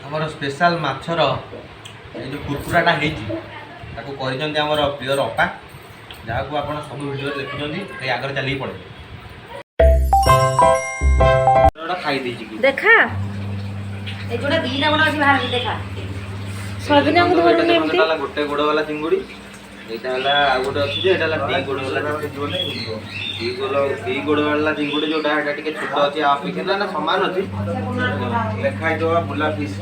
आमर स्पेशल माछर ये जो कुरकुराटा होती कर प्रियर अपा जहाँ को आप सब वीडियो देखुं आगे चलिए पड़े खाई देखा गोटे गोड़ वाला चिंगुड़ी यहाँ गोटे अच्छी दी गोड़ वाला दी गोड़ वाला चिंगुड़ी जोटा छोट अच्छी अपेक्षा ना सामान अच्छी लेखाई बुला फिश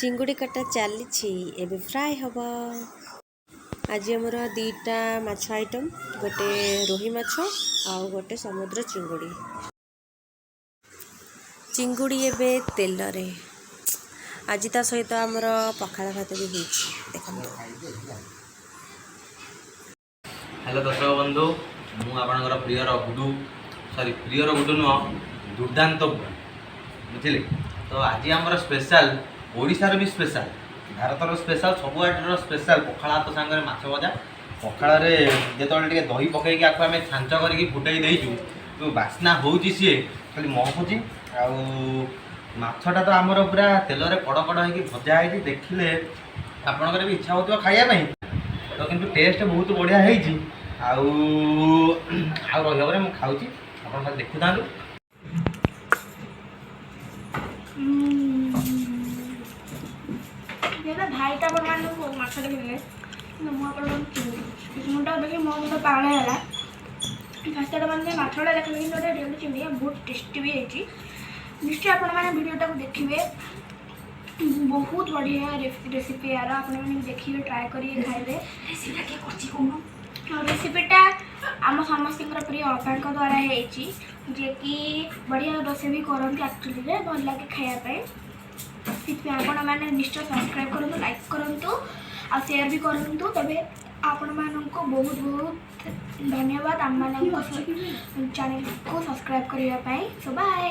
चिंगुड़ी कटा चली एबे फ्राए हवा। आज आमर दीटा माछ आइटम गोटे रोही माछ आउ गोटे समुद्र चिंगुड़ी चिंगुड़ी एबे तेल रे आज ता सहित आमर पखाड़ भात भी देखो। हेलो दर्शक बंधु मुझे प्रियर गुडू सॉरी प्रियर गुडू नुह दुर्दांत बुझे तो आज आमर स्पेशल ओडिशार भी स्पेशल भारतर स्पेशल सब आइटर स्पेशल पखाड़ हाथ सांगे माछ भजा पखाड़ जो दही पकईकि आपको आम छांच करके फुटई देचु जो बास्ना होची सी खाली महकुची आछटा तो आमर पूरा तेल कड़ कड़ हो भजा है देखिले आपंकर भी इच्छा होती खायापाई तो किंतु टेस्ट बहुत बढ़िया है रही मुझे आप देखु था भाईटा माछ देखिए मुझे देखिए मो मुझे पाने है फास्ट मैंने माछटा देखिए कि चिंगड़ी बहुत टेस्टी भी है निश्चय आपने वीडियोटा देखिए बहुत बढ़िया रेसिपी यार आपने देखिए ट्राए करिए खाइबे रेसिपीटा आम समस्त प्रिय अपा द्वारा है जे कि बढ़िया रोषे भी करते एक्चुअली भल लगे खायापी आपण मैंने निश्चय सब्सक्राइब करूँ लाइक करूँ आ शेयर भी करूँ तेज आपण मानक बहुत बहुत धन्यवाद आम चैनल को सब्सक्राइब करने सो बाय।